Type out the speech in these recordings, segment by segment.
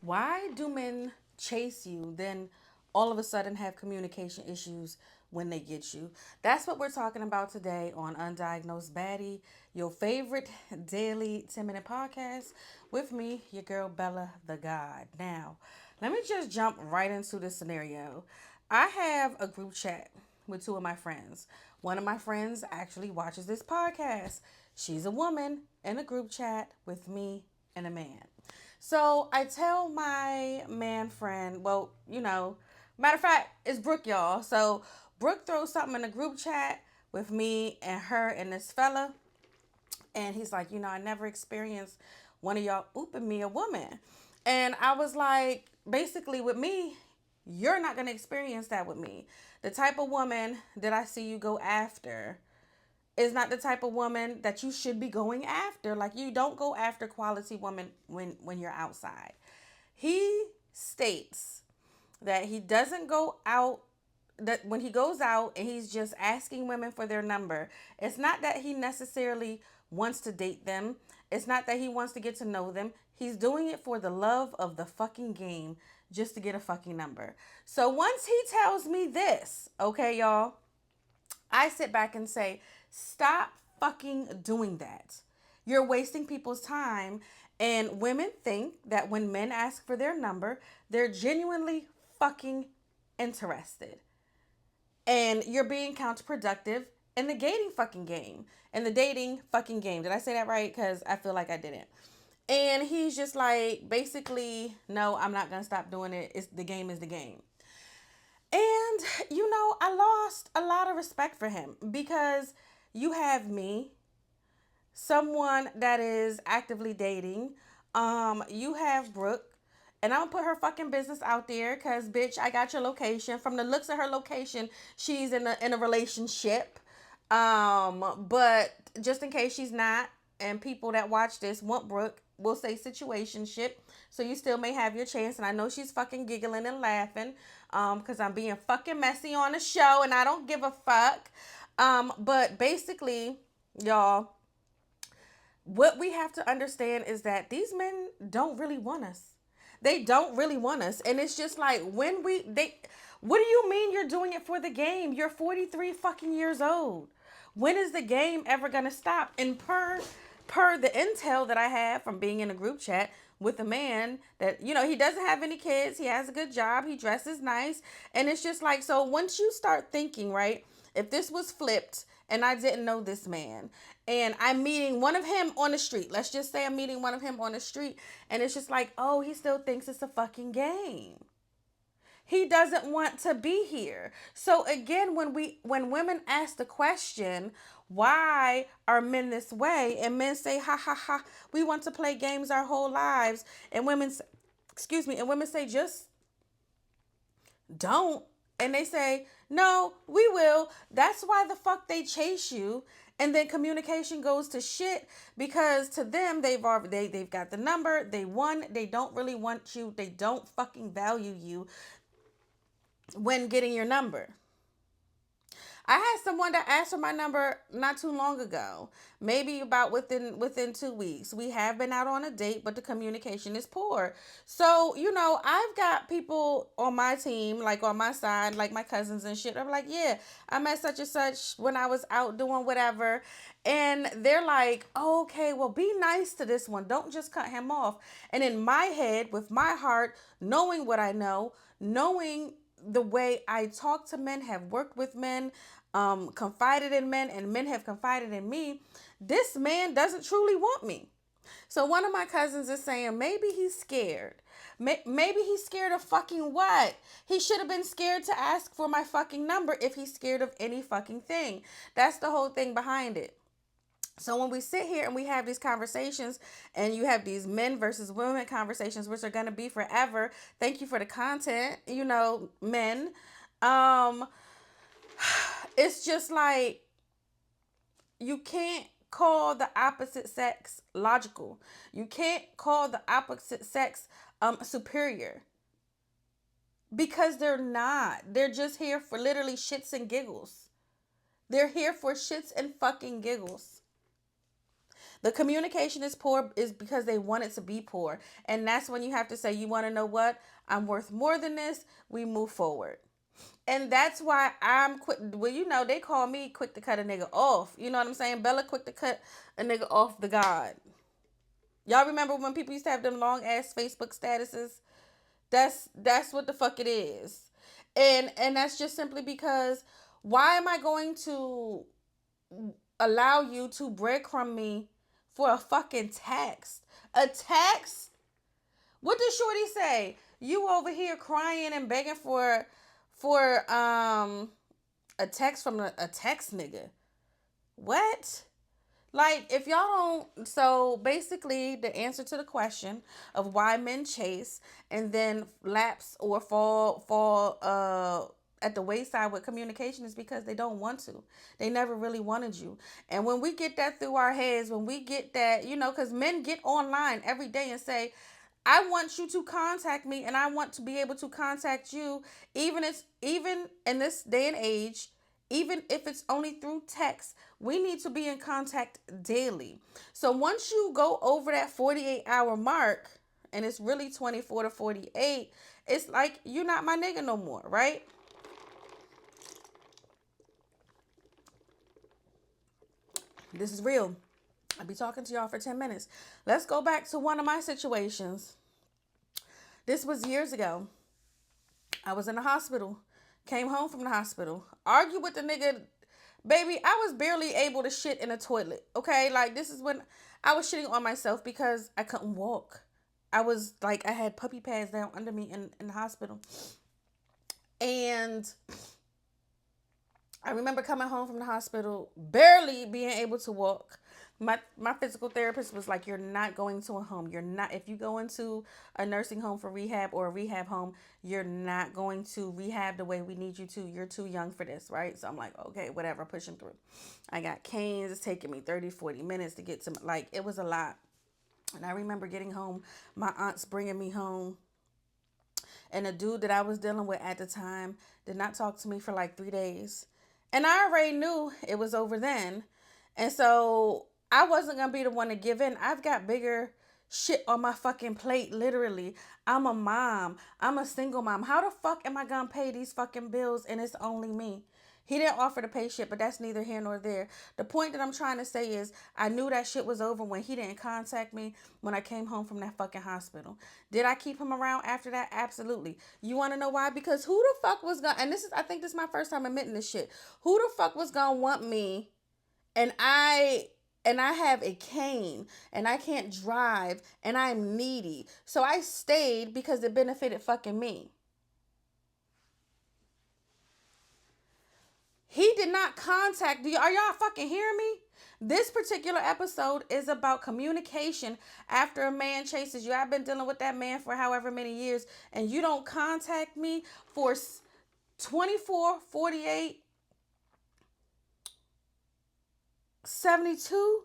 Why do men chase you, then all of a sudden have communication issues when they get you? That's what we're talking about today on Undiagnosed Baddie, your favorite daily 10-minute podcast with me, your girl BellaThaGawd. Now, let me just jump right into this scenario. I have a group chat with two of my friends. One of my friends actually watches this podcast. She's a woman in a group chat with me and a man. So I tell my man friend, well, matter of fact, it's Brooke, y'all. So Brooke throws something in the group chat with me and her and this fella. And he's like, I never experienced one of y'all ooping me a woman. And I was like, basically, with me, you're not going to experience that with me. The type of woman that I see you go after is not the type of woman that you should be going after. Like, you don't go after quality woman when you're outside. He states that he doesn't go out, that when he goes out and he's just asking women for their number, it's not that he necessarily wants to date them. It's not that he wants to get to know them. He's doing it for the love of the fucking game, just to get a fucking number. So once he tells me this, okay, y'all, I sit back and say, stop fucking doing that. You're wasting people's time. And women think that when men ask for their number, they're genuinely fucking interested. And you're being counterproductive in the dating fucking game. In the dating fucking game. Did I say that right? Because I feel like I didn't. And he's just like, basically, no, I'm not going to stop doing it. The game is the game. And, I lost a lot of respect for him because you have me, someone that is actively dating. You have Brooke, and I don't put her fucking business out there because, bitch, I got your location. From the looks of her location, she's in a relationship. But just in case she's not, and people that watch this want Brooke, will say situationship. So you still may have your chance. And I know she's fucking giggling and laughing. Because I'm being fucking messy on the show and I don't give a fuck. But basically, y'all, what we have to understand is that these men don't really want us. They don't really want us. And it's just like what do you mean you're doing it for the game? You're 43 fucking years old. When is the game ever gonna stop? And per the intel that I have from being in a group chat with a man that, he doesn't have any kids, he has a good job, he dresses nice. And it's just like, so once you start thinking, right, if this was flipped and I didn't know this man and I'm meeting one of him on the street, let's just say I'm meeting one of him on the street, and it's just like, oh, he still thinks it's a fucking game. He doesn't want to be here. So again, when women ask the question, why are men this way? And men say, ha ha ha, we want to play games our whole lives. And women say, just don't. And they say, no, we will. That's why the fuck they chase you. And then communication goes to shit because to them they've got the number, they won, they don't really want you, they don't fucking value you when getting your number. I had someone that asked for my number not too long ago, maybe about within 2 weeks. We have been out on a date, but the communication is poor. So, I've got people on my team, like on my side, like my cousins and shit. I'm like, yeah, I met such and such when I was out doing whatever. And they're like, oh, okay, well, be nice to this one. Don't just cut him off. And in my head, with my heart, knowing what I know, knowing the way I talk to men, have worked with men, confided in men, and men have confided in me, this man doesn't truly want me. So one of my cousins is saying maybe he's scared. Maybe he's scared of fucking what? He should have been scared to ask for my fucking number if he's scared of any fucking thing. That's the whole thing behind it. So when we sit here and we have these conversations and you have these men versus women conversations, which are going to be forever. Thank you for the content, men. It's just like, you can't call the opposite sex logical. You can't call the opposite sex superior because they're not. They're just here for literally shits and giggles. They're here for shits and fucking giggles. The communication is poor is because they want it to be poor. And that's when you have to say, you want to know what? I'm worth more than this. We move forward. And that's why I'm quick. Well, they call me quick to cut a nigga off. You know what I'm saying? Bella quick to cut a nigga off the God. Y'all remember when people used to have them long ass Facebook statuses? That's what the fuck it is. And that's just simply because why am I going to allow you to breadcrumb me for a fucking text? A text? What did Shorty say? You over here crying and begging for a text from a text nigga. What? Like, if y'all don't, so basically the answer to the question of why men chase and then lapse or fall at the wayside with communication is because they don't want to. They never really wanted you. And when we get that through our heads, when we get that, because men get online every day and say, I want you to contact me and I want to be able to contact you, even in this day and age, even if it's only through text. We need to be in contact daily. So once you go over that 48-hour mark, and it's really 24 to 48, it's like you're not my nigga no more, right? This is real. I'll be talking to y'all for 10 minutes. Let's go back to one of my situations. This was years ago. I was in the hospital. Came home from the hospital. Argued with the nigga. Baby, I was barely able to shit in a toilet. Okay? Like, this is when I was shitting on myself because I couldn't walk. I was like, I had puppy pads down under me in the hospital. And I remember coming home from the hospital, barely being able to walk. My physical therapist was like, you're not going to a home. You're not, if you go into a nursing home for rehab or a rehab home, you're not going to rehab the way we need you to. You're too young for this, right? So I'm like, okay, whatever, pushing through. I got canes. It's taking me 30, 40 minutes to get to, like, it was a lot. And I remember getting home, my aunt's bringing me home. And the dude that I was dealing with at the time did not talk to me for like 3 days. And I already knew it was over then. And so I wasn't going to be the one to give in. I've got bigger shit on my fucking plate, literally. I'm a mom. I'm a single mom. How the fuck am I going to pay these fucking bills and it's only me? He didn't offer to pay shit, but that's neither here nor there. The point that I'm trying to say is I knew that shit was over when he didn't contact me when I came home from that fucking hospital. Did I keep him around after that? Absolutely. You want to know why? Because who the fuck was gonna, and I think this is my first time admitting this shit. Who the fuck was gonna want me and I have a cane and I can't drive and I'm needy. So I stayed because it benefited fucking me. He did not contact you. Are y'all fucking hearing me? This particular episode is about communication after a man chases you. I've been dealing with that man for however many years and you don't contact me for 24, 48, 72.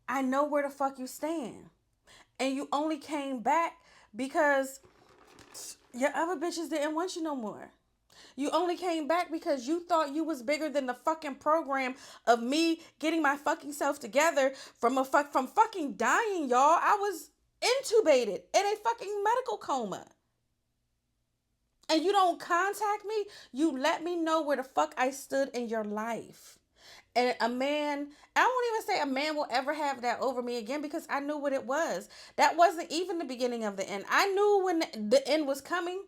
I know where the fuck you stand. And you only came back because your other bitches didn't want you no more. You only came back because you thought you was bigger than the fucking program of me getting my fucking self together from fucking dying, y'all. I was intubated in a fucking medical coma. And you don't contact me. You let me know where the fuck I stood in your life. And a man, I won't even say a man will ever have that over me again because I knew what it was. That wasn't even the beginning of the end. I knew when the end was coming.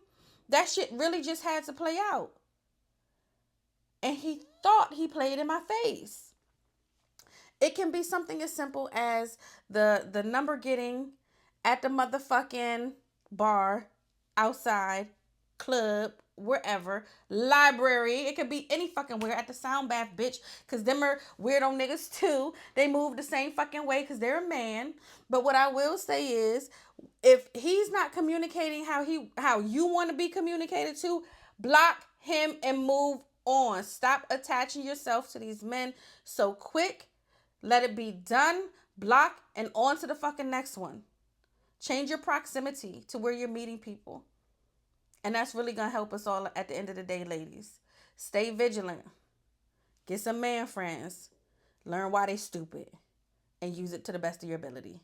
That shit really just had to play out. And he thought he played in my face. It can be something as simple as the number getting at the motherfucking bar, outside, club, wherever, library. It could be any fucking where, at the sound bath, bitch. Because them are weirdo niggas too. They move the same fucking way because they're a man. But what I will say is, if he's not communicating how you want to be communicated to, block him and move on. Stop attaching yourself to these men so quick. Let it be done. Block and on to the fucking next one. Change your proximity to where you're meeting people. And that's really going to help us all at the end of the day, ladies. Stay vigilant. Get some man friends. Learn why they stupid and use it to the best of your ability.